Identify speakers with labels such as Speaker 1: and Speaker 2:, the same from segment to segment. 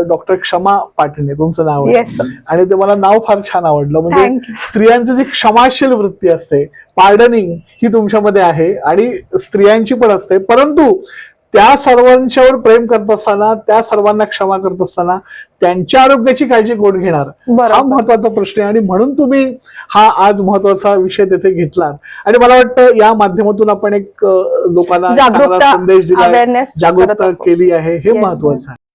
Speaker 1: Doctor क्षमा पाटणे तुमचं नाव आहे.
Speaker 2: Yes, sir.
Speaker 1: आणि ते मला नाव फार छान आवडलं. म्हणजे
Speaker 2: Thank you.
Speaker 1: स्त्रियांची जी क्षमाशील वृत्ती असते, पार्डनिंग, ही तुमच्यामध्ये आहे आणि स्त्रियांची पण असते. परंतु त्या सर्वांच्यावर प्रेम करत असताना, त्या सर्वांना क्षमा करत असताना त्यांच्या आरोग्याची काळजी कोण घेणार, हा
Speaker 2: बरोबर.
Speaker 1: महत्वाचा प्रश्न आहे. आणि म्हणून तुम्ही हा आज महत्वाचा विषय तिथे घेतलात. आणि मला वाटतं या माध्यमातून आपण एक लोकांना चांगला
Speaker 2: जागरूकता,
Speaker 1: संदेश दिला,
Speaker 2: awareness करत
Speaker 1: जागरूकता
Speaker 2: आहोत.
Speaker 1: केली आहे, हे
Speaker 2: Yes,
Speaker 1: महत्वाचं आहे.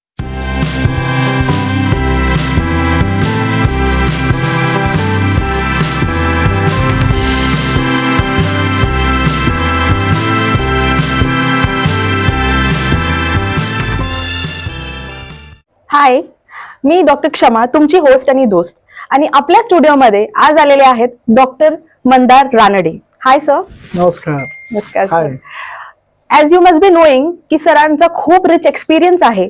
Speaker 2: हाय, मी डॉक्टर क्षमा, तुमची होस्ट आणि दोस्त. आणि आपल्या स्टुडिओमध्ये आज आलेले आहेत doctor Mandar Ranade. Hi sir.
Speaker 1: नमस्कार.
Speaker 2: नमस्कार
Speaker 1: hi.
Speaker 2: Sir. As you must be knowing की सरांचा खूप रिच एक्सपिरियन्स आहे.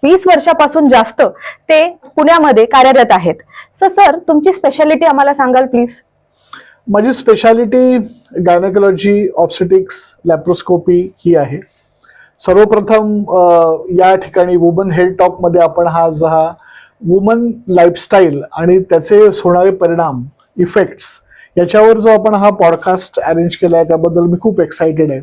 Speaker 2: 20 वर्षापासून जास्त ते पुण्यामध्ये कार्यरत आहेत. सर तुमची स्पेशालिटी आम्हाला सांगाल प्लीज?
Speaker 1: माझी स्पेशालिटी गायनेकोलॉजी, ऑब्स्टेटिक्स, लॅप्रोस्कोपी ही आहे. सर्वप्रथम या ठिकाणी वुमन हेल्थ टॉक मध्ये आपण हा वुमन लाईफस्टाईल आणि त्याचे होणारे परिणाम, इफेक्ट्स, याच्यावर जो आपण हा पॉडकास्ट अरेंज केला आहे त्याबद्दल मी खूप एक्साइटेड आहे.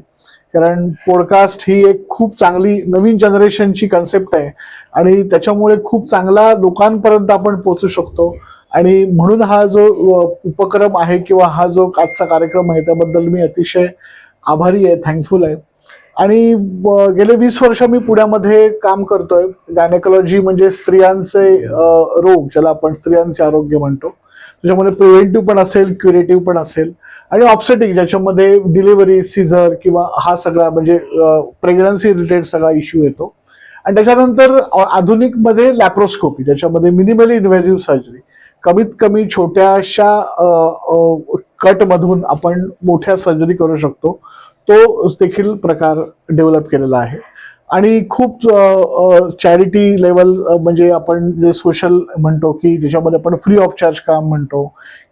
Speaker 1: कारण पॉडकास्ट ही एक खूप चांगली नवीन जनरेशनची कन्सेप्ट आहे आणि त्याच्यामुळे खूप चांगला लोकांपर्यंत आपण पोहोचू शकतो. आणि म्हणून हा जो उपक्रम आहे किंवा हा जो आजचा कार्यक्रम आहे त्याबद्दल मी अतिशय आभारी आहे, थँकफुल आहे. आणि गेले 20 वर्ष मी पुण्यामध्ये काम करतोय. गायनेकोलॉजी म्हणजे स्त्रियांचे रोग, ज्याला आपण स्त्रियांचे आरोग्य म्हणतो, त्याच्यामध्ये प्रिव्हेंटिव्ह पण असेल, क्युरेटिव्ह पण असेल. आणि ऑब्स्टेटिक, ज्याच्यामध्ये डिलिव्हरी, सीझर किंवा हा सगळा म्हणजे प्रेग्नन्सी रिलेटेड सगळा इश्यू येतो. आणि त्याच्यानंतर आधुनिक मध्ये लॅप्रोस्कोपी, ज्याच्यामध्ये मिनिमली इन्व्हेसिव्ह सर्जरी, कमीत कमी छोट्याशा कट मधून आपण मोठ्या सर्जरी करू शकतो, तो देखील प्रकार डेव्हलप केलेला आहे. आणि खूप चॅरिटी लेवल, म्हणजे आपण जे सोशल म्हणतो की ज्याच्यामध्ये आपण फ्री ऑफ चार्ज काम म्हणतो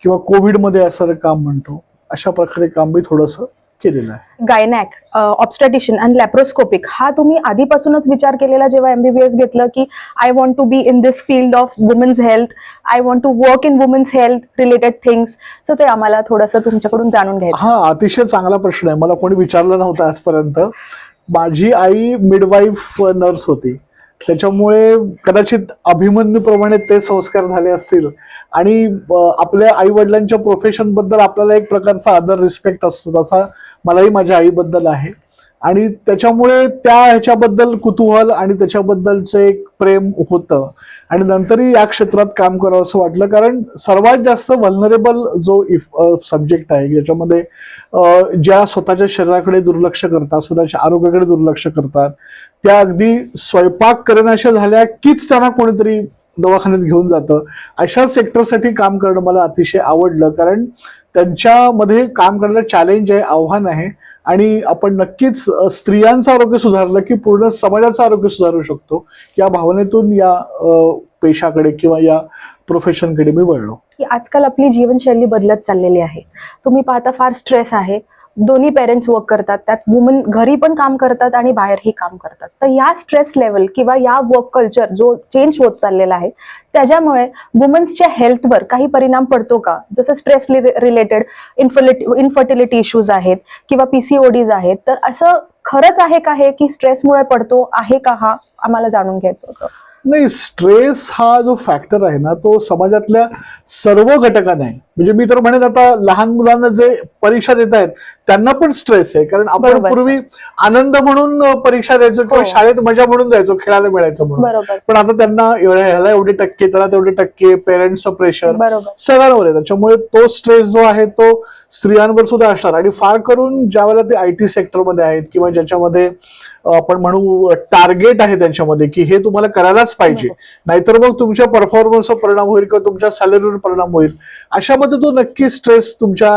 Speaker 1: किंवा कोविडमध्ये असं काम म्हणतो, अशा प्रकारे काम मी थोडंसं केलेलं आहे.
Speaker 2: गायनॅक, ऑब्स्टेटिशियन आणि लॅप्रोस्कोपिक हा तुम्ही आधीपासूनच विचार केलेला जेव्हा MBBS घेतलं की I want to be in this field of women's health, I want to work in women's health related things? So ते आम्हाला थोडंसं तुमच्याकडून जाणून घ्यायचं.
Speaker 1: हा अतिशय चांगला प्रश्न आहे. मला कोणी विचारलं नव्हतं आजपर्यंत. माझी आई मिडवाईफ नर्स होती, त्याच्यामुळे कदाचित अभिमन्यूप्रमाणे ते संस्कार झाले असतील. आणि आपल्या आई वडिलांच्या प्रोफेशन बद्दल आपल्याला एक प्रकारचा आदर, रिस्पेक्ट असतो, तसा मलाही माझ्या आईबद्दल आहे. आणि त्याच्यामुळे त्या ह्याच्याबद्दल कुतूहल आणि त्याच्याबद्दलचं एक प्रेम होतं. आणि नंतरही या क्षेत्रात काम करावं असं वाटलं, कारण सर्वात जास्त व्हल्नरेबल जो सब्जेक्ट आहे, ज्याच्यामध्ये ज्या स्वतःच्या शरीराकडे दुर्लक्ष करतात, स्वतःच्या आरोग्याकडे दुर्लक्ष करतात, त्या अगदी स्वयंपाक करण्याच्या झाल्या कीच त्यांना कोणीतरी दवाखान्यात घेऊन जातं, अशा सेक्टरसाठी काम करणं मला अतिशय आवडलं. कारण त्यांच्यामध्ये काम करण्याचं चॅलेंज आहे, आव्हान आहे. आणि आपण नक्कीच स्त्रियांचं आरोग्य सुधारलं की पूर्ण समाजाचं आरोग्य सुधारू शकतो, या भावनेतून या पेशाकडे किंवा या प्रोफेशनकडे मी वळलो.
Speaker 2: की आजकाल आपली जीवनशैली बदलत चाललेली आहे. तुम्ही पाहता फार स्ट्रेस आहे. दोन्ही पेरेंट्स वर्क करतात, त्यात वुमन घरी पण काम करतात आणि बाहेरही काम करतात. तर या स्ट्रेस लेवल किंवा या वर्क कल्चर जो चेंज होत चाललेला आहे, त्याच्यामुळे वुमन्सच्या हेल्थवर काही परिणाम पडतो का? जसं स्ट्रेस रिलेटेड इन्फर्टिलिटी इश्यूज आहेत किंवा PCODs आहेत. तर असं खरंच आहे का हे की स्ट्रेसमुळे पडतो आहे का? हा आम्हाला जाणून घ्यायचं होतं.
Speaker 1: नाही, स्ट्रेस हा जो फॅक्टर आहे ना, तो समाजातल्या सर्व घटकांना आहे. म्हणजे मी तर म्हणेन, आता लहान मुलांना जे परीक्षा देत आहेत त्यांना पण स्ट्रेस आहे. कारण आपण
Speaker 2: बरोबर.
Speaker 1: पूर्वी आनंद म्हणून परीक्षा द्यायचो किंवा
Speaker 2: हो.
Speaker 1: शाळेत मजा म्हणून जायचो, खेळायला मिळायचं म्हणून.
Speaker 2: बरोबर.
Speaker 1: पण आता त्यांना ह्याला एवढे टक्के, त्याला तेवढे टक्के, पेरेंट्सचं प्रेशर
Speaker 2: बरोबर.
Speaker 1: सगळ्यांवर आहे. त्याच्यामुळे तो स्ट्रेस जो आहे तो स्त्रियांवर सुद्धा असणार. आणि फार करून ज्या वेळेला ते IT सेक्टरमध्ये आहेत किंवा ज्याच्यामध्ये आपण म्हणू टार्गेट आहे त्यांच्यामध्ये की हे तुम्हाला करायलाच पाहिजे, नाहीतर मग तुमच्या परफॉर्मन्सवर परिणाम होईल किंवा तुमच्या सॅलरीवर परिणाम होईल, अशामध्ये तो नक्की स्ट्रेस तुमच्या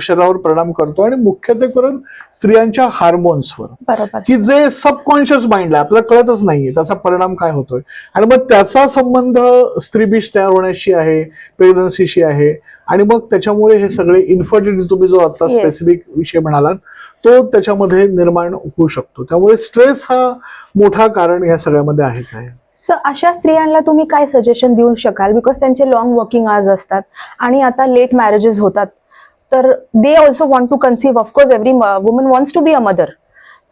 Speaker 1: शरीरावर परिणाम करतो. आणि मुख्यत्वे करून स्त्रियांच्या हार्मोन्सवर,
Speaker 2: बरोबर.
Speaker 1: की जे सबकॉन्शियस माइंडला आपल्याला कळतच नाहीये त्याचा परिणाम काय होतोय. आणि मग त्याचा संबंध स्त्रीबीज तयार होण्याशी आहे, प्रेग्नन्सीशी आहे. आणि मग त्याच्यामुळे हे सगळे इन्फर्टिलिटी, तुम्ही जो आता स्पेसिफिक विषय म्हणालात, तो त्याच्यामध्ये निर्माण होऊ शकतो. त्यामुळे स्ट्रेस हा मोठा कारण या सगळ्यामध्ये आहेच आहे.
Speaker 2: सो अशा स्त्रियांना तुम्ही काय सजेशन देऊ शकाल, बिकॉज त्यांचे लॉंग वर्किंग आवर्स असतात आणि आता लेट मॅरेजेस होतात, तर they also want to conceive, of course every woman wants to be a mother.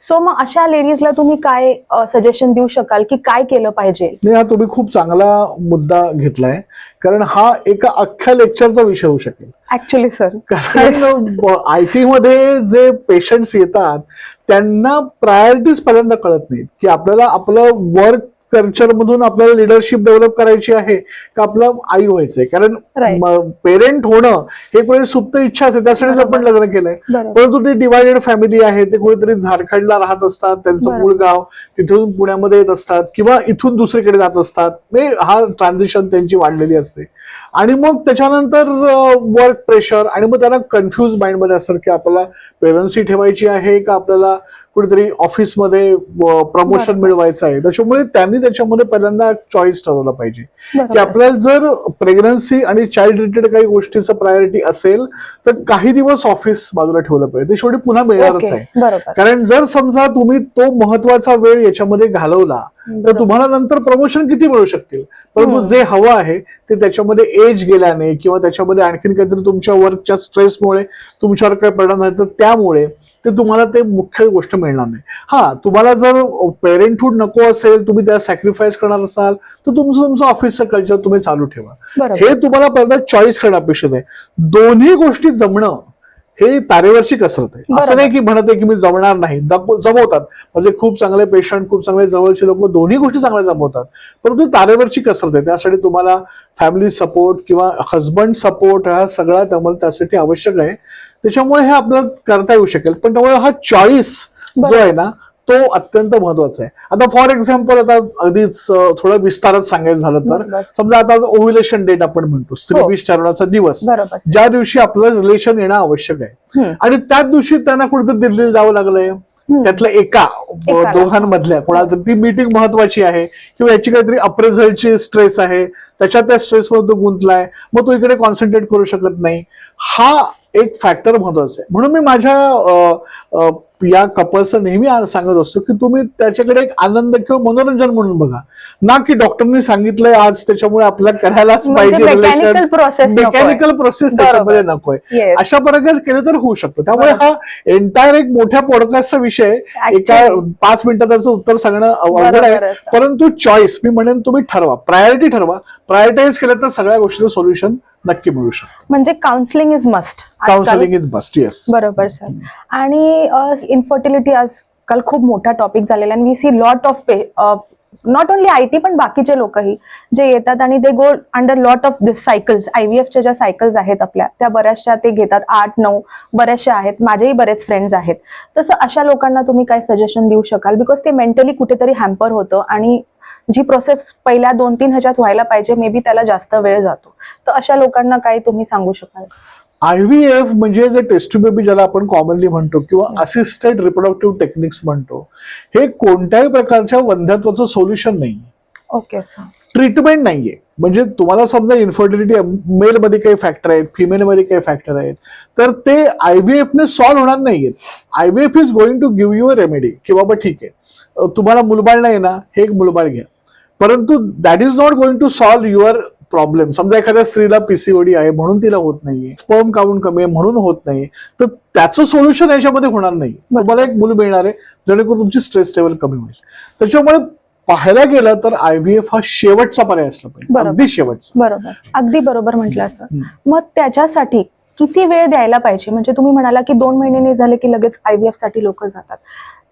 Speaker 2: So मग अशा लेडीजला तुम्ही काय सजेशन देऊ शकाल की काय केलं पाहिजे?
Speaker 1: नाही, हा तुम्ही खूप चांगला मुद्दा घेतलाय, कारण हा एका अख्ख्या लेक्चरचा विषय होऊ शकेल.
Speaker 2: ऍक्च्युली सर,
Speaker 1: कारण आयटी मध्ये जे पेशंट्स येतात त्यांना प्रायोरिटीज पहिल्यांदा कळत नाहीत, की आपल्याला आपलं वर्क कल्चर मधून आपल्याला लिडरशिप डेव्हलप करायची आहे का आपलं आई व्हायचंय. कारण
Speaker 2: Right.
Speaker 1: पेरेंट होणं हे कोणी सुप्त इच्छा असते, त्यासाठी आपण लग्न केलंय.
Speaker 2: बरोबर.
Speaker 1: परंतु ती डिवायडेड फॅमिली आहे, ते कुठेतरी झारखंडला राहत असतात, त्यांचं
Speaker 2: बरोबर.
Speaker 1: मूळ गाव तिथून पुण्यामध्ये येत असतात किंवा इथून दुसरीकडे जात असतात. हा ट्रान्झिशन त्यांची वाढलेली असते आणि मग त्याच्यानंतर वर्क प्रेशर आणि मग त्यांना कन्फ्युज माइंड मध्ये असतात की आपल्याला प्रेग्नन्सी ठेवायची आहे का आपल्याला कुठेतरी ऑफिसमध्ये प्रमोशन
Speaker 2: बरोबर.
Speaker 1: मिळवायचं आहे. त्याच्यामुळे त्यांनी त्याच्यामध्ये पहिल्यांदा चॉईस ठरवलं पाहिजे की
Speaker 2: बरोबर.
Speaker 1: आपल्याला जर प्रेग्नन्सी आणि चाइल्ड रिलेटेड काही गोष्टीचं प्रायोरिटी असेल तर काही दिवस ऑफिस बाजूला ठेवलं पाहिजे, ते शेवटी पुन्हा मिळणारच
Speaker 2: ओके,
Speaker 1: आहे.
Speaker 2: बरोबर.
Speaker 1: कारण जर समजा तुम्ही तो महत्वाचा वेळ याच्यामध्ये घालवला तर
Speaker 2: बरोबर.
Speaker 1: तुम्हाला नंतर प्रमोशन किती मिळू शकतील, परंतु जे हवं आहे ते त्याच्यामध्ये एज गेल्याने किंवा त्याच्यामध्ये आणखीन काहीतरी तुमच्या वर्कच्या स्ट्रेसमुळे तुमच्यावर काही परिणाम नाही तर त्यामुळे ते तुम्हाला ते मुख्य गोष्ट मिळणार नाही. हा, तुम्हाला जर पेरेंटहुड नको असेल, तुम्ही त्या सॅक्रिफाईस करणार असाल तर तुमचं ऑफिसचं कल्चर तुम्ही चालू ठेवा.
Speaker 2: बरोबर.
Speaker 1: हे तुम्हाला पहिल्यांदा चॉईस करणं अपेक्षित आहे. दोन्ही गोष्टी जमणं हे तारेवरची कसरत आहे.
Speaker 2: बरोबर.
Speaker 1: असं नाही की म्हणत आहे की मी जमणार नाही, जमवतात. म्हणजे खूप चांगले पेशंट, खूप चांगले जवळचे लोक दोन्ही गोष्टी चांगल्या जमवतात, परंतु तारेवरची कसरत आहे. त्यासाठी तुम्हाला फॅमिली सपोर्ट किंवा हजबंड सपोर्ट हा सगळा त्यासाठी आवश्यक आहे. त्याच्यामुळे हे आपल्याला करता येऊ शकेल, पण त्यामुळे हा चॉईस जो आहे ना तो अत्यंत महत्वाचा आहे. आता फॉर एक्झाम्पल, आता अगदीच थोडं विस्तारात सांगायचं झालं तर
Speaker 2: बरोबर.
Speaker 1: समजा आता ओव्ह्युलेशन डेट आपण म्हणतो, स्त्रीबीज ठरवण्याचा दिवस,
Speaker 2: बरोबर.
Speaker 1: ज्या दिवशी आपलं रिलेशन येणं आवश्यक आहे आणि त्याच दिवशी त्यांना कुठेतरी दिल्लीला जावं लागलंय. त्यातल्या
Speaker 2: एकाला.
Speaker 1: दोघांमधल्या कोणाला ती मीटिंग महत्वाची आहे किंवा याची काहीतरी अप्रेझलची स्ट्रेस आहे, त्याच्यात त्या स्ट्रेसमध्ये तो गुंतलाय, मग तो इकडे कॉन्सन्ट्रेट करू शकत नाही. हा एक फॅक्टर महत्वाचा आहे. म्हणून मी माझ्या या कपल्सचं नेहमी सांगत असतो की तुम्ही त्याच्याकडे एक आनंद किंवा मनोरंजन म्हणून बघा, ना की डॉक्टरनी सांगितलंय आज त्याच्यामुळे आपल्याला करायलाच पाहिजे.
Speaker 2: मेकॅनिकल प्रोसेस
Speaker 1: मेकॅनिकल प्रोसेस त्याच्यामध्ये नकोय. अशा प्रकारे केलं तर होऊ शकतं. त्यामुळे हा एंटायर एक मोठ्या पॉडकास्टचा विषय, एका 5 मिनिटात त्याचं उत्तर सांगणं अवघड आहे. परंतु चॉईस, मी म्हणेन तुम्ही ठरवा, प्रायोरिटी ठरवा. प्रायोरिटाईज केलं तर सगळ्या गोष्टीचं सोल्युशन नक्की मिळू शकतं.
Speaker 2: म्हणजे counselling is must.
Speaker 1: Counselling is must. Yes,
Speaker 2: बरोबर सर. आणि इन्फर्टिलिटी आजकाल खूप मोठा टॉपिक झालेला आहे. We see lot of not only IT पण बाकीचे लोकही जे येतात आणि they go under lot of this cycles. IVFच्या ज्या सायकल्स आहेत आपल्या, त्या बऱ्याचशा ते घेतात, 8-9 बऱ्याचशा आहेत. माझेही बरेच फ्रेंड्स आहेत. तसं अशा लोकांना तुम्ही काय सजेशन देऊ शकाल, बिकॉज ते मेंटली कुठेतरी हॅम्पर होतं आणि जी प्रोसेस पहिल्या 2-3 ह्याच्यात व्हायला पाहिजे मे बी त्याला जास्त वेळ जातो. तर अशा लोकांना काय तुम्ही सांगू शकाल?
Speaker 1: IVF म्हणजे जे टेस्ट टू बेबी ज्याला आपण कॉमनली म्हणतो किंवा असिस्टेड रिप्रोडक्टिव्ह टेक्निक्स म्हणतो, हे कोणत्याही प्रकारच्या वंध्यत्वाचं सोल्युशन नाही,
Speaker 2: ओके,
Speaker 1: ट्रीटमेंट नाहीये. म्हणजे तुम्हाला समजा इन्फर्टिलिटी मेल मध्ये काही फॅक्टर आहेत, फिमेल मध्ये काही फॅक्टर आहेत, तर ते IVF ने सॉल्व्ह होणार नाहीयेत. IVF is going to give you a remedy की बाबा ठीक आहे, तुम्हाला मुलबाळ नाही ना, हे एक मुलबाळ घ्या, परंतु that is not going to solve your problem. समजा एखाद्या स्त्रीला PCOD आहे म्हणून तिला होत नाहीये, स्पर्म काउंट कमी आहे म्हणून होत नाही, तर त्याचं सोल्युशन याच्यामध्ये होणार नाही. तुम्हाला एक मूल मिळणार आहे जेणेकरून तुमची स्ट्रेस लेवल कमी होईल. त्याच्यामुळे पाहायला गेलं तर IVF हा शेवटचा पर्याय असला पाहिजे, अगदी शेवटचा.
Speaker 2: बरोबर, अगदी बरोबर म्हटलं सर. मग त्याच्यासाठी किती वेळ द्यायला पाहिजे? म्हणजे तुम्ही म्हणाला की 2 महिने झाले की लगेच IVF साठी लोक जातात,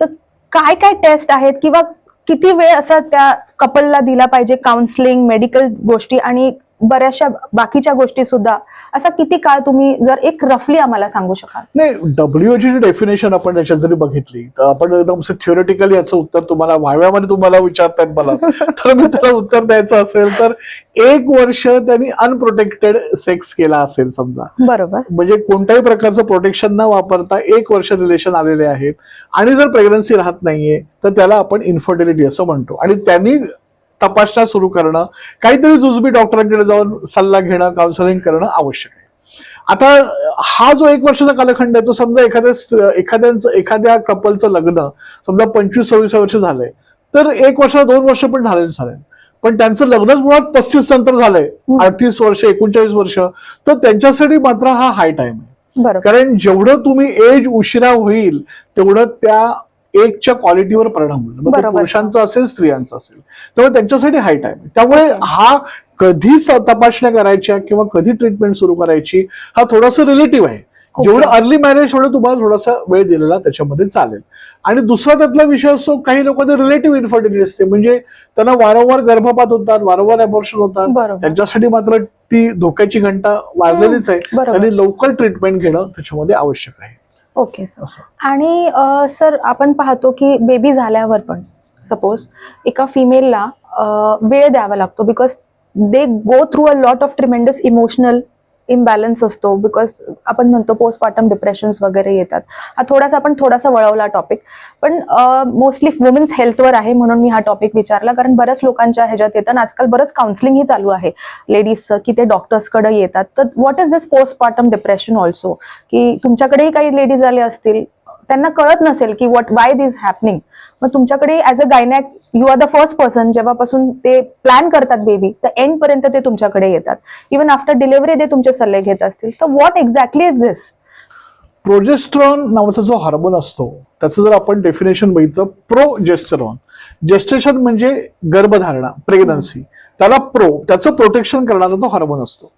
Speaker 2: तर काय काय टेस्ट आहेत किंवा किती वेळ असा त्या कपलला दिला पाहिजे? काउन्सिलिंग, मेडिकल गोष्टी आणि बऱ्याचशा बाकीच्या गोष्टी सुद्धा, असा किती काळ तुम्ही जर एक रफली आम्हाला सांगू शकाल?
Speaker 1: नाही, WHO ची डेफिनेशन आपण त्याच्यात जरी बघितली तर आपण एकदम थिओरिटिकली याचं उत्तर तुम्हाला व्हाव्यामध्ये तुम्हाला विचारतायत मला, तर मी त्याला उत्तर द्यायचं असेल तर 1 वर्ष त्यांनी अनप्रोटेक्टेड सेक्स केला असेल समजा,
Speaker 2: बरोबर,
Speaker 1: म्हणजे कोणत्याही प्रकारचं प्रोटेक्शन न वापरता 1 वर्ष रिलेशन आलेले आहेत आणि जर प्रेग्नन्सी राहत नाहीये तर त्याला आपण इन्फर्टिलिटी असं म्हणतो. आणि त्यांनी तपासण्या सुरू करणं, काहीतरी जुजबी डॉक्टरांकडे जाऊन सल्ला घेणं, काउन्सिलिंग करणं आवश्यक आहे. आता हा जो 1 वर्षाचा कालखंड आहे तो समजा एखाद्या कपलचं लग्न समजा 25-26 वर्ष झालंय, तर 1 वर्ष 2 वर्ष पण झालेलं चालेल, पण त्यांचं लग्नच मुळात 35 नंतर झालंय, 38 वर्ष 39 वर्ष, तर त्यांच्यासाठी मात्र हा हाय टाइम आहे.
Speaker 2: बरोबर.
Speaker 1: कारण जेवढं तुम्ही एज उशिरा होईल तेवढं त्या एजच्या क्वालिटीवर परिणाम होईल, मग ते
Speaker 2: बरोबर.
Speaker 1: पुरुषांचं असेल स्त्रियांचं असेल, त्यामुळे त्यांच्यासाठी हाय टाइम आहे. त्यामुळे
Speaker 2: Okay.
Speaker 1: हा कधी तपासण्या करायच्या किंवा कधी ट्रीटमेंट सुरू करायची हा थोडासा रिलेटिव्ह आहे.
Speaker 2: Okay.
Speaker 1: जेवढं अर्ली मॅरेज तेवढं तुम्हाला थोडासा वेळ दिलेला त्याच्यामध्ये चालेल. आणि दुसरा त्यातला विषय असतो, काही लोकांना रिलेटिव्ह इन्फर्टिलिटी असते, म्हणजे त्यांना वारंवार गर्भपात होतात, वारंवार अबॉर्शन होतात,
Speaker 2: बरोबर.
Speaker 1: त्यांच्यासाठी मात्र ती धोक्याची घंटा वाजलेलीच आहे.
Speaker 2: बरोबर.
Speaker 1: त्यांनी लवकर ट्रीटमेंट घेणं त्याच्यामध्ये आवश्यक आहे.
Speaker 2: Okay sir. आणि सर आपण पाहतो की बेबी झाल्यावर पण सपोज एका फिमेलला वेळ द्यावा लागतो, because they go through a lot of tremendous emotional imbalance असतो, बिकॉज आपण म्हणतो पोस्टपार्टम डिप्रेशन्स वगैरे येतात. हा थोडासा वळवला टॉपिक, पण मोस्टली वुमेन्स हेल्थवर आहे म्हणून मी हा टॉपिक विचारला, कारण बऱ्याच लोकांच्या ह्याच्यात येतात. आजकाल बरंच काउन्सिलिंग ही चालू आहे लेडीजचं, की ते डॉक्टर्सकडे येतात. तर what is this postpartum depression also, की तुमच्याकडेही काही लेडीज आले असतील, त्यांना कळत नसेल की वाय दिस हॅपनिंग. मग तुमच्याकडे as a gynaec you are the first person, जेव्हापासून ते प्लॅन करतात बेबी तर एंड पर्यंत ते तुमच्याकडे येतात. इव्हन आफ्टर डिलिव्हरी ते तुमचे सल्ले घेत असतील. तर what exactly is this?
Speaker 1: Progesterone नावाचा जो हार्मोन असतो त्याचं जर आपण डेफिनेशन बघितलं, प्रोजेस्टेरॉन, जेस्टेशन म्हणजे गर्भधारणा, प्रेग्नन्सी, त्याला त्याचं प्रोटेक्शन करणारा तो हार्मोन असतो.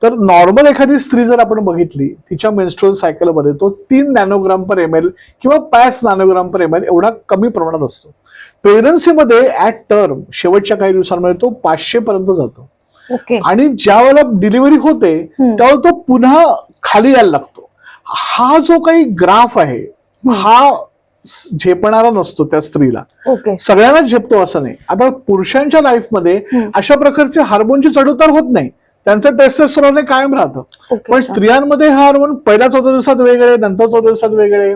Speaker 1: तर नॉर्मल एखादी स्त्री जर आपण बघितली, तिच्या मेन्स्ट्रुअल सायकलमध्ये तो 3 नॅनोग्राम पर ml किंवा 5 नॅनोग्राम पर ml एवढा कमी प्रमाणात असतो. प्रेग्नन्सीमध्ये ऍट टर्म शेवटच्या काही दिवसांमध्ये तो 500 पर्यंत जातो.
Speaker 2: ओके.
Speaker 1: आणि ज्या वेळेला डिलिव्हरी होते त्यावेळेला तो पुन्हा खाली यायला लागतो. हा जो काही ग्राफ आहे हा झेपणारा नसतो त्या स्त्रीला.
Speaker 2: ओके.
Speaker 1: सगळ्यांनाच झेपतो असं नाही. आता पुरुषांच्या लाईफमध्ये अशा प्रकारचे हार्मोनची चढउतार होत नाही, त्यांचं टेस्टोस्टेरॉन कायम राहतं. पण स्त्रियांमध्ये हा हार्मोन पहिल्या 14 दिवसात वेगळे, नंतर 14 दिवसात वेगळे.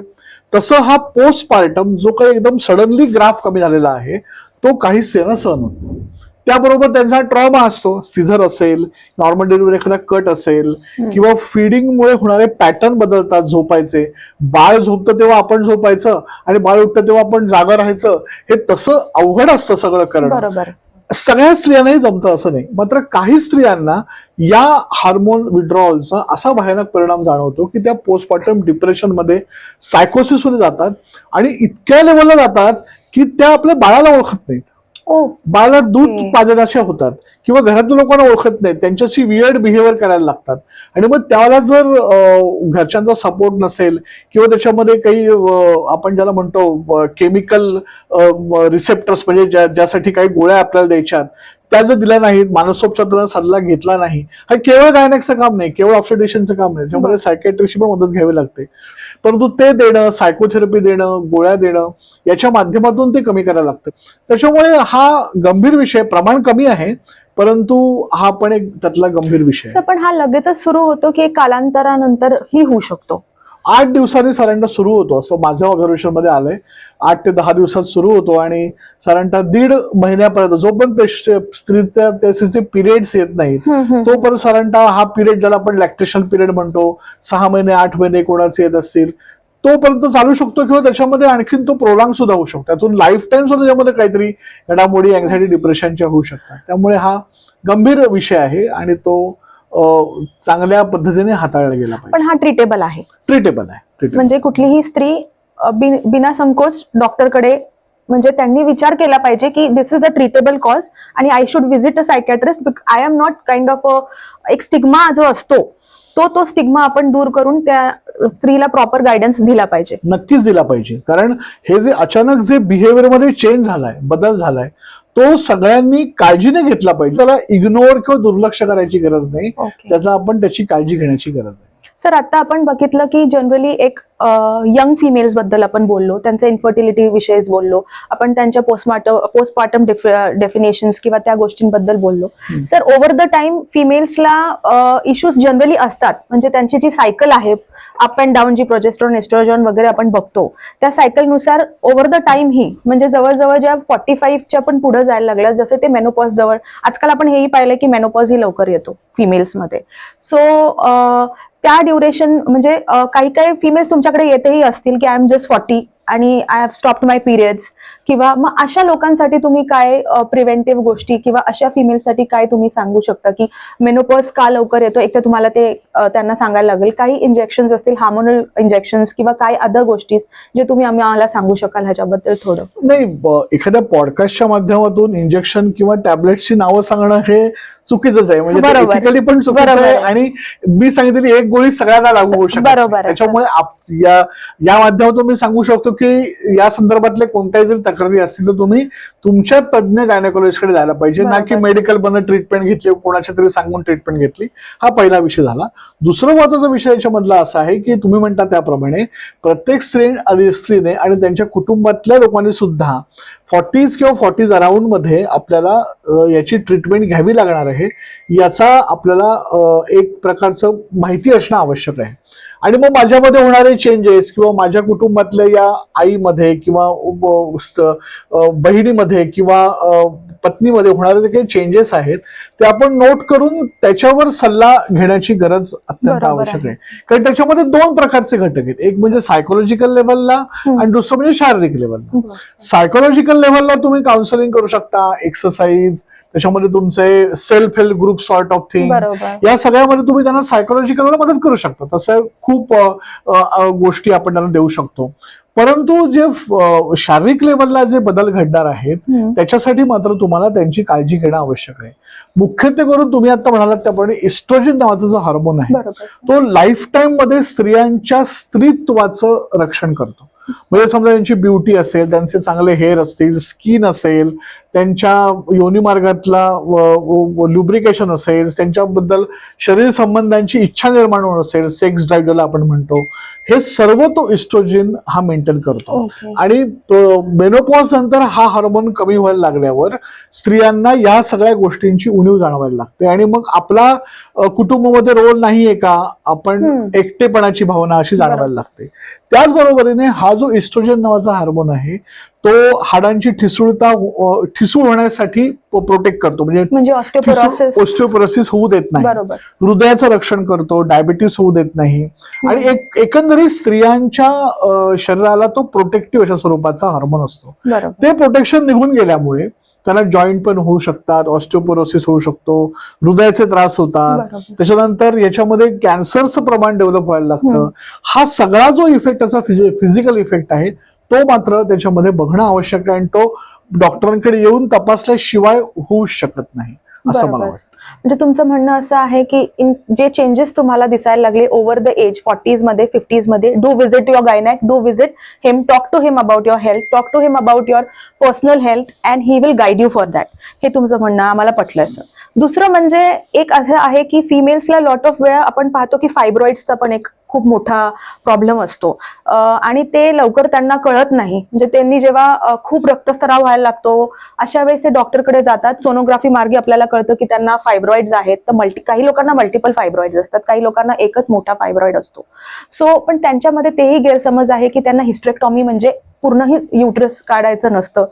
Speaker 1: तसं हा पोस्टपार्टम जो काही एकदम सडनली ग्राफ कमी झालेला आहे तो काही स्त्रियांना सहन होत नाही. त्याबरोबर त्यांचा ट्रॉमा असतो, सिझर असेल, नॉर्मल डिलिव्हरी एखादा कट असेल, किंवा फिडिंगमुळे होणारे पॅटर्न बदलतात झोपायचे. बाळ झोपतं तेव्हा आपण झोपायचं आणि बाळ उठतं तेव्हा आपण जागा राहायचं. हे तसं अवघड असतं सगळं करणं.
Speaker 2: बरोबर.
Speaker 1: सगळ्या स्त्रियांनाही जमतं असं नाही. मात्र काही स्त्रियांना या हार्मोन विड्रॉलचा असा भयानक परिणाम जाणवतो की त्या पोस्टपार्टम डिप्रेशन मध्ये, सायकोसिस मध्ये जातात आणि इतक्या लेवलला जातात की त्या आपल्या बाळाला ओळखत नाहीत, बाळाला दूध पाजण्याच्या होतात, किंवा घरातल्या लोकांना ओळखत नाहीत, त्यांच्याशी वियर्ड बिहेवियर करायला लागतात. आणि मग त्याला जर घरच्यांचा सपोर्ट नसेल किंवा त्याच्यामध्ये काही आपण ज्याला म्हणतो केमिकल रिसेप्टर्स, म्हणजे ज्यासाठी काही गोळ्या आपल्याला द्यायच्यात, त्या जर दिल्या नाहीत, मानसोपचाराचा सल्ला घेतला नाही, हा केवळ गायनेकचं काम नाही, केवळ ऑब्स्टेट्रिशियनचं काम नाही, त्यामध्ये सायकॅट्रिस्टची पण मदत घ्यावी लागते. परंतु ते देणं, सायकोथेरपी देणं, गोळ्या देणं, याच्या माध्यमातून ते कमी करायला लागतं. त्याच्यामुळे हा गंभीर विषय, प्रमाण कमी आहे परंतु हा पण एक त्यातला गंभीर विषय आहे.
Speaker 2: पण हा लगेचच सुरू होतो की कालांतरानंतर ही होऊ शकतो?
Speaker 1: 8 दिवसांनी साधारणतः सुरू होतो असं माझ्या ऑब्झर्वेशन मध्ये आलंय. 8 ते 10 दिवसात सुरू होतो आणि साधारणतः 1.5 महिन्यापर्यंत जो पण स्त्रीचे पिरियड्स येत नाहीत तोपर्यंत साधारणतः हा पिरियड, ज्याला आपण लॅक्टेशन पिरियड म्हणतो, 6 महिने 8 महिने कोणाचे येत असतील तोपर्यंत चालू शकतो, किंवा त्याच्यामध्ये आणखीन तो प्रोलॉंग सुद्धा होऊ शकतो. त्यातून लाईफ टाइम सुद्धा त्याच्यामध्ये काहीतरी घडामोडी अँझायटी डिप्रेशनच्या होऊ शकतात. त्यामुळे हा गंभीर विषय आहे आणि तो चांगल्या पद्धतीने हाताळला गेला पाहिजे.
Speaker 2: पण हा ट्रीटेबल आहे?
Speaker 1: ट्रीटेबल आहे.
Speaker 2: म्हणजे कुठलीही स्त्री बिना संकोच डॉक्टरकडे, म्हणजे त्यांनी विचार केला पाहिजे की दिस इज अ ट्रीटेबल कॉज आणि I should visit a psychiatrist. I am not kind of एक स्टिग्मा जो असतो तो स्टिग्मा आपण दूर करून त्या स्त्रीला प्रॉपर गायडन्स दिला पाहिजे.
Speaker 1: नक्कीच दिला पाहिजे. कारण हे जे अचानक जे बिहेवियर मध्ये चेंज झालाय, बदल झालाय, तो सगळ्यांनी काळजीने घेतला पाहिजे. त्याला इग्नोर किंवा दुर्लक्ष करायची गरज नाही, त्याचा आपण त्याची काळजी घेण्याची गरज आहे.
Speaker 2: सर, आता आपण बघितलं की जनरली एक यंग फिमेल्स बद्दल आपण बोललो, त्यांच्या इन्फर्टिलिटी विषयीच बोललो आपण, त्यांच्या पोस्टपार्टम डेफिनेशन्स किंवा त्या गोष्टींबद्दल बोललो. सर, ओव्हर द टाइम फिमेल्सला इश्यूज जनरली असतात, म्हणजे त्यांची जी सायकल आहे अप अँड डाऊन, जी प्रोजेस्टेरॉन एस्ट्रोजन वगैरे आपण बघतो, त्या सायकलनुसार ओव्हर द टाइम ही, म्हणजे जवळजवळ ज्या 45च्या पण पुढे जायला लागल्या, जसे ते मेनोपॉज जवळ, आजकाल आपण हेही पाहिलं की मेनोपॉज ही लवकर येतो फिमेल्समध्ये. सो त्या ड्युरेशन, म्हणजे काही काही फिमेल्स तुमच्याकडे येतेही असतील की आय एम जस्ट 40 आणि I have stopped my periods, किंवा मग अशा लोकांसाठी तुम्ही काय प्रिव्हेंटिव्ह गोष्टी किंवा अशा फिमेलसाठी काय तुम्ही सांगू शकता की मेनोपॉज का लवकर येतो? एक तर तुम्हाला ते त्यांना सांगायला लागेल. काही इंजेक्शन्स असतील, हार्मोनल इंजेक्शन्स किंवा काही अदर गोष्टी जे तुम्ही आम्हाला सांगू शकाल ह्याच्याबद्दल थोडं?
Speaker 1: नाही, एखाद्या पॉडकास्टच्या माध्यमातून इंजेक्शन किंवा टॅबलेट्सची नावं सांगणं हे चुकीचंच आहे. म्हणजे
Speaker 2: बरोबर.
Speaker 1: एथिकली पण चुकीचं
Speaker 2: बरोबर
Speaker 1: आहे
Speaker 2: आहे.
Speaker 1: आणि मी सांगितलेली एक गोळी सगळ्यांना लागू होऊ शकते.
Speaker 2: बरोबर आहे.
Speaker 1: त्याच्यामुळे या माध्यमातून मी सांगू शकतो की या संदर्भातले कोणत्याही जरी तक्रारी असतील तर तुम्ही तुमच्या तज्ञ गायनेकॉलॉजिस्टकडे जायला पाहिजे, ना की
Speaker 2: बरोबर.
Speaker 1: मेडिकल मधनं ट्रीटमेंट घेतली, कोणाच्या तरी सांगून ट्रीटमेंट घेतली. हा पहिला विषय झाला. दुसरा महत्वाचा विषय याच्यामधला असा आहे की तुम्ही म्हणता त्याप्रमाणे प्रत्येक स्त्रीने आणि त्यांच्या कुटुंबातल्या लोकांनी सुद्धा 40s किंवा 40s अराउंड मध्ये आपल्याला याची ट्रीटमेंट घ्यावी लागणार आहे. याचा आपल्याला एक प्रकारचं माहिती असणं आवश्यक आहे. आणि मग माझ्यामध्ये होणारे चेंजेस किंवा माझ्या कुटुंबातल्या या आईमध्ये किंवा बहिणीमध्ये किंवा पत्नीमध्ये होणारे जे काही चेंजेस आहेत ते आपण नोट करून त्याच्यावर सल्ला घेण्याची गरज अत्यंत
Speaker 2: बरोबर
Speaker 1: आवश्यक
Speaker 2: आहे.
Speaker 1: आहे. कारण त्याच्यामध्ये दोन प्रकारचे घटक आहेत. एक म्हणजे सायकोलॉजिकल लेवलला आणि दुसरं म्हणजे शारीरिक लेवलला. सायकोलॉजिकल लेवलला तुम्ही काउन्सिलिंग करू शकता, एक्सरसाइज, त्याच्यामध्ये तुमचे self help group sort of thing,
Speaker 2: बरोबर.
Speaker 1: या सगळ्यामध्ये तुम्ही त्यांना सायकोलॉजिकल मदत करू शकता. तसं खूप गोष्टी आपण त्यांना देऊ शकतो. परंतु जे शारीरिक लेवलला जे बदल घडणार आहेत त्याच्यासाठी मात्र तुम्हाला त्यांची काळजी घेणं आवश्यक आहे. मुख्यत्वे करून तुम्ही आता म्हणालात त्याप्रमाणे इस्ट्रोजन नावाचा जो हार्मोन आहे
Speaker 2: बरोबर.
Speaker 1: तो लाईफ टाईम मध्ये स्त्रियांच्या स्त्रीत्वाचं रक्षण करतो. म्हणजे समजा त्यांची ब्युटी असेल, त्यांचे चांगले हेअर असतील, स्किन असेल, त्यांच्या योनी मार्गातला ल्युब्रिकेशन असेल, त्यांच्याबद्दल शरीर संबंधांची इच्छा निर्माण होणं असेल, सेक्स ड्राईव्ह ज्याला आपण म्हणतो, हे सर्व तो इस्ट्रोजन हा मेंटेन करतो.
Speaker 2: Okay.
Speaker 1: आणि मेनोपॉज नंतर हा हार्मोन कमी व्हायला लागल्यावर स्त्रियांना या सगळ्या गोष्टींची उणीव जाणवायला लागते आणि मग आपला कुटुंबामध्ये रोल नाहीये का, आपण एकटेपणाची भावना अशी जाणवायला लागते. त्याचबरोबरीने हा जो इस्ट्रोजन नावाचा हार्मोन आहे तो हाडांची ठिसूळ होण्यासाठी प्रोटेक्ट करतो. म्हणजे ऑस्टिओपोरोसिस होऊ देत नाही,
Speaker 2: बरोबर.
Speaker 1: हृदयाचं रक्षण करतो, डायबिटीस होऊ देत नाही आणि एकंदरीत स्त्रियांच्या शरीराला तो प्रोटेक्टिव्ह अशा स्वरूपाचा हार्मोन असतो.
Speaker 2: बरोबर.
Speaker 1: ते प्रोटेक्शन निघून गेल्यामुळे त्यांना जॉईंट पण होऊ शकतात, ऑस्टिओपोरोसिस होऊ शकतो, हृदयाचे त्रास होतात,
Speaker 2: बरोबर.
Speaker 1: त्याच्यानंतर याच्यामध्ये कॅन्सरचं प्रमाण डेव्हलप व्हायला लागतं. हा सगळा जो इफेक्ट त्याचा फिजिकल इफेक्ट आहे तो मात्र त्याच्यामध्ये बघणं आवश्यक आहे आणि तो डॉक्टरांकडे येऊन तपासल्याशिवाय होऊ शकत नाही असं मला
Speaker 2: बरोबर.
Speaker 1: वाटतं.
Speaker 2: म्हणजे तुमचं म्हणणं असं आहे की जे चेंजेस तुम्हाला दिसायला लागले ओव्हर द एज 40s मध्ये 50s मध्ये, do visit your gynaec, do visit him, talk to him about your health, talk to him about your personal health and he will guide you for that. हे तुमचं म्हणणं आम्हाला पटलं sir. दुसरं म्हणजे एक असं आहे की फिमेल्सला लॉट ऑफ वेळा आपण पाहतो की फायब्रॉइड्सचा पण एक खूप मोठा प्रॉब्लेम असतो आणि ते लवकर त्यांना कळत नाही. म्हणजे त्यांनी जेव्हा खूप रक्तस्राव व्हायला लागतो अशा वेळेस ते डॉक्टरकडे जातात. सोनोग्राफी मार्गे आपल्याला कळतं की त्यांना फायब्रॉइड्स आहेत. तर काही लोकांना मल्टिपल फायब्रॉइड्स असतात, काही लोकांना एकच मोठा फायब्रॉइड असतो. सो पण त्यांच्यामध्ये तेही गैरसमज आहे की त्यांना हिस्टेक्टॉमी म्हणजे पूर्ण युटरस काढायचं नसतं.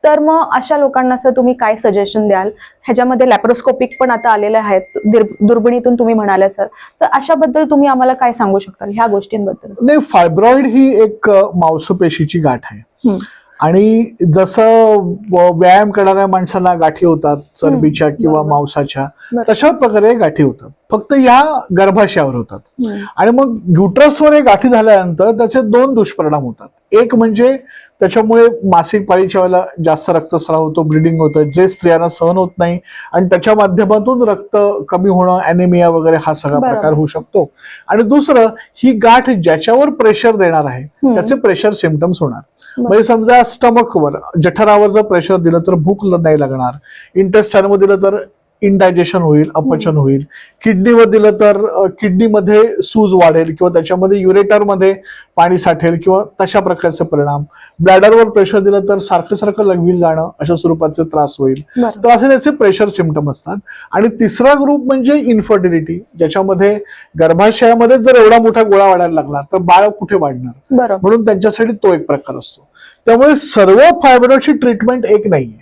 Speaker 2: तर मग अशा लोकांना सर तुम्ही काय सजेशन द्याल? ह्याच्यामध्ये लॅप्रोस्कोपिक पण आता आलेले आहेत, दुर्बिणीतून तुम्ही म्हणाले सर, तर अशाबद्दल तुम्ही आम्हाला काय सांगू शकाल ह्या गोष्टींबद्दल?
Speaker 1: नाही, फायब्रॉइड ही एक मांसपेशीची गाठ आहे आणि जसं व्यायाम करणाऱ्या माणसांना गाठी होतात चरबीच्या किंवा मांसाच्या, तशा प्रकारे गाठी होतात, फक्त या गर्भाशयावर होतात. आणि मग युट्रसवर हे गाठी झाल्यानंतर त्याचे दोन दुष्परिणाम होतात. एक म्हणजे त्याच्यामुळे मासिक पाळीच्या वेळेला जास्त रक्तस्राव होतो, ब्लिडिंग होतं, जे स्त्रियांना सहन होत नाही आणि त्याच्या माध्यमातून रक्त कमी होणं, अॅनिमिया वगैरे हा सगळा प्रकार होऊ शकतो. आणि दुसरं, ही गाठ ज्याच्यावर प्रेशर देणार आहे त्याचे प्रेशर सिम्पटम्स होणार. म्हणजे समजा स्टमकवर, जठरावर जर प्रेशर दिलं तर भूक नाही लागणार, इंटेस्टाईनवर दिलं तर इनडायजेशन होईल, अपचन होईल, किडनीवर दिलं तर किडनीमध्ये सूज वाढेल किंवा त्याच्यामध्ये युरेटरमध्ये पाणी साठेल किंवा तशा प्रकारचे परिणाम, ब्लॅडरवर प्रेशर दिलं तर सारखं सारखं लघवील जाणं अशा स्वरूपाचे त्रास होईल. तर असे त्याचे प्रेशर सिम्पटम असतात. आणि तिसरा ग्रुप म्हणजे इन्फर्टिलिटी, ज्याच्यामध्ये गर्भाशयामध्ये जर एवढा मोठा गोळा वाढायला लागला तर बाळ कुठे वाढणार, म्हणून त्यांच्यासाठी तो एक प्रकार असतो. त्यामुळे सर्व फायब्रॉइडची ट्रीटमेंट एक नाहीये.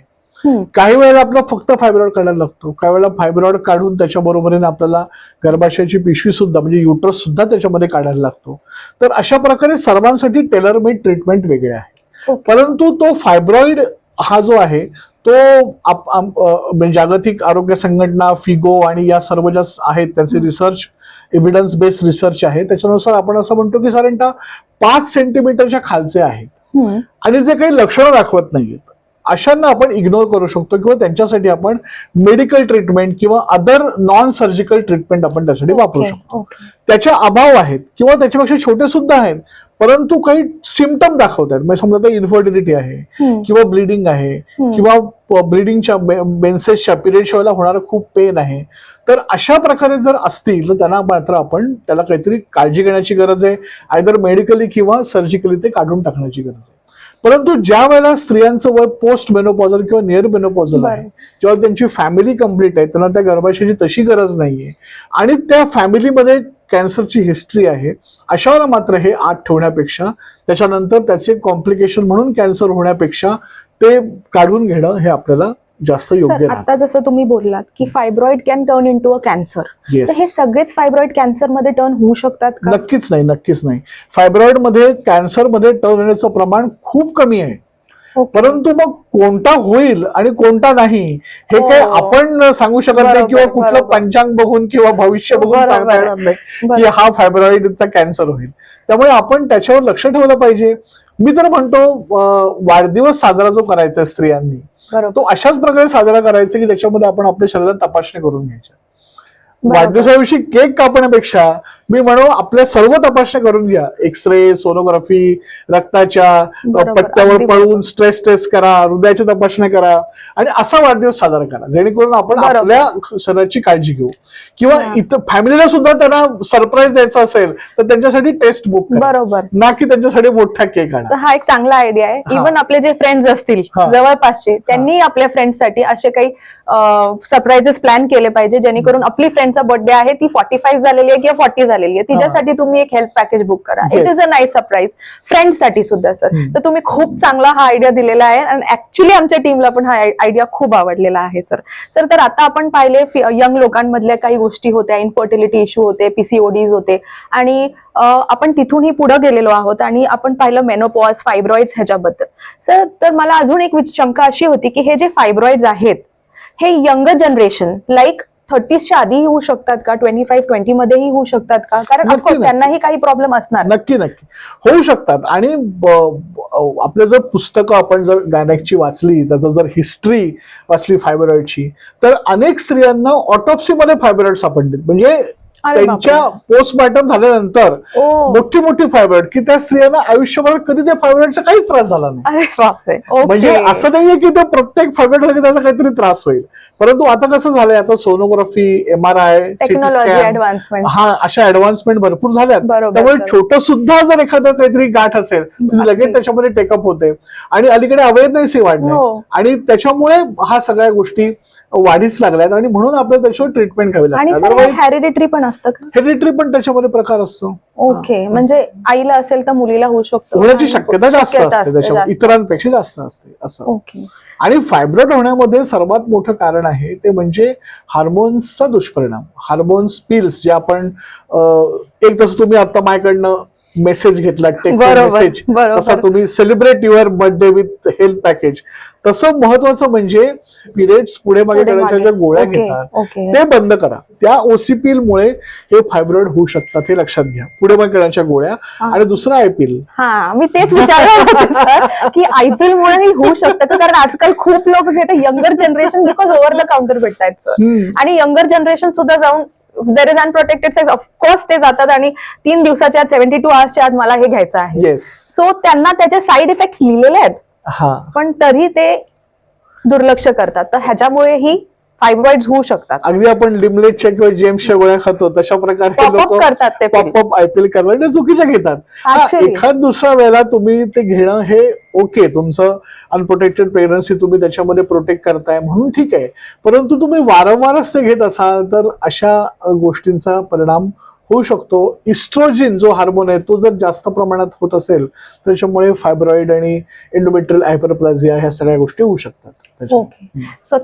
Speaker 1: काही वेळेला आपला फक्त फायब्रॉइड काढायला लागतो, काही वेळेला फायब्रॉइड काढून त्याच्या बरोबरीने आपल्याला गर्भाशयाची पिशवी सुद्धा म्हणजे युट्रस सुद्धा त्याच्यामध्ये काढायला लागतो. तर अशा प्रकारे सर्वांसाठी टेलर मेड ट्रीटमेंट वेगळे आहे. परंतु तो फायब्रॉइड हा जो आहे तो जागतिक आरोग्य संघटना, फिगो आणि या सर्व ज्या आहेत त्यांचे रिसर्च, एव्हिडन्स बेस्ड रिसर्च आहे, त्याच्यानुसार आपण असं म्हणतो की साधारणतः 5 सेंटीमीटरच्या खालचे आहेत आणि जे काही लक्षणं दाखवत नाहीत अशांना आपण इग्नोर करू शकतो किंवा त्यांच्यासाठी आपण मेडिकल ट्रीटमेंट किंवा अदर नॉन सर्जिकल ट्रीटमेंट आपण त्यासाठी वापरू शकतो. त्याच्या अभाव आहेत किंवा त्याच्यापेक्षा छोटे सुद्धा आहेत, परंतु काही सिम्पटम दाखवतात. म्हणजे समजा ते इन्फर्टिलिटी आहे किंवा ब्लिडिंग आहे किंवा ब्लिडिंगच्या मेन्सेसच्या पिरियड्स वेळेला होणारं खूप पेन आहे, तर अशा प्रकारे जर असतील तर त्यांना मात्र आपण त्याला काहीतरी काळजी घेण्याची गरज आहे, आयदर मेडिकली किंवा सर्जिकली ते काढून टाकण्याची गरज आहे. परंतु ज्या वेळेला स्त्रियांचं वय पोस्ट मेनोपॉझल किंवा नियर मेनोपॉझल आहे, जेव्हा त्यांची फॅमिली कंप्लीट आहे, त्यांना त्या गर्भाशयाची तशी गरज नाहीये आणि त्या फॅमिलीमध्ये कॅन्सरची हिस्ट्री आहे, अशा वेळेला मात्र हे आत ठेवण्यापेक्षा त्याच्यानंतर त्याचे कॉम्प्लिकेशन म्हणून कॅन्सर होण्यापेक्षा ते काढून घेणं हे आपल्याला जास्त योग्य नाही.
Speaker 2: आता जसं तुम्ही बोललात की fibroid can turn into a cancer, तर हे सगळेच फायब्रॉइड कॅन्सर मध्ये टर्न होऊ शकतात का?
Speaker 1: नक्कीच नाही, नक्कीच नाही. फायब्रॉइड मध्ये कॅन्सर मध्ये टर्न होण्याचं प्रमाण खूप कमी आहे. परंतु मग कोणता होईल आणि कोणता नाही हे काही आपण सांगू शकत नाही किंवा कुठलं पंचांग बघून किंवा भविष्य बघून सांगता येणार नाही की हा फायब्रॉइडचा कॅन्सर होईल. त्यामुळे आपण त्याच्यावर लक्ष ठेवलं पाहिजे. मी तर म्हणतो वाढदिवस साजरा जो करायचा स्त्रियांनी तो अशाच प्रकारे साजरा करायचा की त्याच्यामध्ये आपण आपल्या शरीरात तपासणी करून घ्यायच्या. वाढदिवसाविषयी केक कापण्यापेक्षा मी म्हणू आपल्या सर्व तपासण्या करून घ्या. एक्सरे, सोनोग्राफी, रक्ताच्या पट्ट्यावर पळून स्ट्रेस टेस्ट करा, हृदयाच्या तपासण्या करा आणि असा वाढदिवस साजरा करा जेणेकरून आपण आपल्या शरीराची काळजी घेऊ. किंवा इथं फॅमिलीला सुद्धा त्यांना सरप्राईज द्यायचा असेल तर त्यांच्यासाठी टेस्ट बुक करा, ना की त्यांच्यासाठी मोठा केक आणा.
Speaker 2: हा एक चांगला आयडिया आहे. इव्हन आपले जे फ्रेंड्स असतील जवळपासचे त्यांनी आपल्या फ्रेंड्ससाठी असे काही सरप्राईजेस प्लॅन केले पाहिजे जेणेकरून आपली फ्रेंडचा बर्थडे आहे, ती 45 झालेली आहे किंवा 40 झालेली आहे, तिच्यासाठी तुम्ही एक हेल्थ पॅकेज बुक करा. It is a nice surprise फ्रेंड्ससाठी सुद्धा. सर, तर तुम्ही खूप चांगला हा आयडिया दिलेला आहे आणि ऍक्च्युली आमच्या टीमला पण हा आयडिया खूप आवडलेला आहे. सर तर आता आपण पाहिले यंग लोकांमधल्या काही गोष्टी होत्या, इन्फर्टिलिटी इश्यू होते, पीसीओडीज होते आणि आपण तिथूनही पुढे गेलेलो आहोत आणि आपण पाहिलं मेनोपॉज, फायब्रॉइड्स ह्याच्याबद्दल. सर, तर मला अजून एक शंका अशी होती की हे जे फायब्रॉइड्स आहेत हे यंगर जनरेशन लाईक 30च्या आधीही होऊ शकतात का, 25-20 मध्येही होऊ शकतात का? कारण ऑफकोर्स त्यांनाही काही प्रॉब्लेम असणार.
Speaker 1: नक्की नक्की होऊ शकतात. आणि आपलं जर पुस्तकं आपण जर गायनेकची वाचली, त्याचं जर हिस्ट्री वाचली फायब्रॉइडची, तर अनेक स्त्रियांना ऑटोप्सीमध्ये फायब्रॉइड सापडले. म्हणजे त्यांच्या पोस्टमॉर्टम झाल्यानंतर मोठी मोठी फायब्रॉइड की त्या स्त्रियांना आयुष्यभर कधी त्या फायब्रॉइडचा काही त्रास झाला नाही. म्हणजे असं नाहीये की तो प्रत्येक फायब्रॉइड झाला की त्याचा काहीतरी त्रास होईल. परंतु आता कसं झालंय, आता सोनोग्राफी, MRI,
Speaker 2: टेक्नॉलॉजी,
Speaker 1: हा अशा ऍडव्हान्समेंट भरपूर झाल्यात. त्यामुळे छोटं सुद्धा जर एखादं काहीतरी गाठ असेल तर लगेच त्याच्यामध्ये टेकअप होते आणि अलीकडे अवेअरनेसही वाढले आणि त्याच्यामुळे हा सगळ्या गोष्टी वाढीच लागल्यात आणि म्हणून आपल्याला त्याच्यावर ट्रीटमेंट घ्यावी लागते.
Speaker 2: हेरिडिटरी पण असतं का?
Speaker 1: हेरिडिटरी पण त्याच्यामध्ये प्रकार असतो.
Speaker 2: ओके, म्हणजे आईला असेल तर मुलीला होऊ शकतो,
Speaker 1: होण्याची शक्यता जास्त असते त्याच्यामध्ये, इतरांपेक्षा जास्त असते असं.
Speaker 2: ओके.
Speaker 1: आणि फायब्रॉइड होण्यामध्ये सर्वात मोठं कारण आहे ते म्हणजे हार्मोन्सचा दुष्परिणाम. हार्मोन्स पिल्स जे आपण एक तसं तुम्ही आता माझ्याकडनं मेसेज घेतला, मेसेज, तसा तुम्ही celebrate your birthday with health package, तसं महत्वाचं म्हणजे पिरियड्स पुढे मागे करण्याच्या ज्या गोळ्या घेतात ते बंद करा. त्या ओसीपील मुळे हे फायब्रॉइड होऊ शकतात, हे लक्षात घ्या. पुढे मागे करण्याच्या गोळ्या आणि दुसरं आयपीएल.
Speaker 2: हा, मी तेच विचारलं की आयपीएल मुळे होऊ शकतं, कारण आजकाल खूप लोक घेतात younger generation because over the counter भेटतायत सर, आणि यंगर जनरेशन सुद्धा जाऊन there is unprotected sex, of course ते जातात आणि 3 दिवसाच्या आत 72 आवर्सच्या आत मला हे घ्यायचं आहे. सो त्यांना त्याचे साईड इफेक्ट लिहिलेले आहेत, पण तरी ते दुर्लक्ष करतात. तर ह्याच्यामुळे ही फायब्रॉइड्स होऊ शकतात.
Speaker 1: अगदी आपण लिमलेटच्या किंवा जेम्सच्या गोळ्या खातो तशा प्रकारे लोक
Speaker 2: करतात, ते
Speaker 1: पॉपअप आयपीएल करतात, ते चुकीच्या घेतात. एखाद दुसऱ्या वेळेला तुम्ही ते घेणं हे ओके, तुमचं अनप्रोटेक्टेड प्रेग्नन्सी तुम्ही त्याच्यामध्ये प्रोटेक्ट करताय म्हणून ठीक आहे. परंतु तुम्ही वारंवारच ते घेत असाल तर अशा गोष्टींचा परिणाम होऊ शकतो. इस्ट्रोजिन जो हार्मोन आहे तो जर जास्त प्रमाणात होत असेल त्याच्यामुळे फायब्रॉइड आणि एंडोमेट्रियल हायपरप्लाझिया ह्या सगळ्या गोष्टी होऊ शकतात.
Speaker 2: Okay. So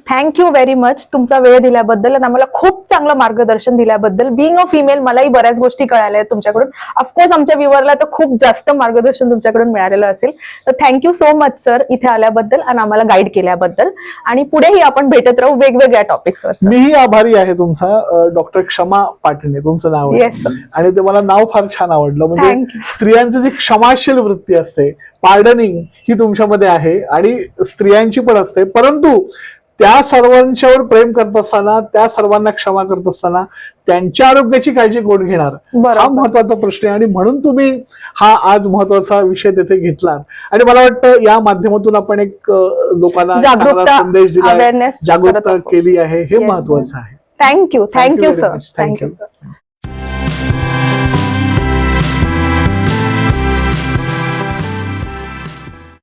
Speaker 2: thank you very much तुमचा वेळ दिल्याबद्दल आणि आम्हाला खूप चांगलं मार्गदर्शन दिल्याबद्दल. बिंग अ फिमेल मलाही बऱ्याच गोष्टी कळाल्या आहेत तुमच्याकडून. ऑफकोर्स आमच्या व्ह्युअरला तर खूप जास्त मार्गदर्शन तुमच्याकडून मिळालेलं असेल. तर थँक्यू सो मच सर इथे आल्याबद्दल आणि आम्हाला गाईड केल्याबद्दल. आणि पुढेही आपण भेटत राहू वेगवेगळ्या टॉपिक्सवर.
Speaker 1: मीही आभारी आहे तुमचा. डॉक्टर क्षमा पाटणे तुमचं नाव आहे.
Speaker 2: Yes sir.
Speaker 1: आणि ते मला नाव फार छान आवडलं. म्हणजे
Speaker 2: Thank you.
Speaker 1: स्त्रियांची जी क्षमाशील वृत्ती असते, पार्डनिंग, ही तुमच्यामध्ये आहे आणि स्त्रियांची पण असते. परंतु त्या सर्वांच्यावर प्रेम करत असताना, त्या सर्वांना क्षमा करत असताना त्यांच्या आरोग्याची काळजी कोण घेणार, हा
Speaker 2: बरोबर.
Speaker 1: महत्वाचा प्रश्न आहे. आणि म्हणून तुम्ही हा आज महत्वाचा विषय तिथे घेतला. आणि मला वाटतं या माध्यमातून आपण एक लोकांना चांगला
Speaker 2: जागरूकता,
Speaker 1: संदेश दिला,
Speaker 2: awareness करत
Speaker 1: जागरूकता
Speaker 2: आहोत.
Speaker 1: केली आहे. हे
Speaker 2: Yes.
Speaker 1: महत्वाचं आहे.
Speaker 2: Thank you
Speaker 1: Thank you very
Speaker 2: sir.
Speaker 1: much. Thank
Speaker 2: thank you
Speaker 1: you.
Speaker 2: Sir.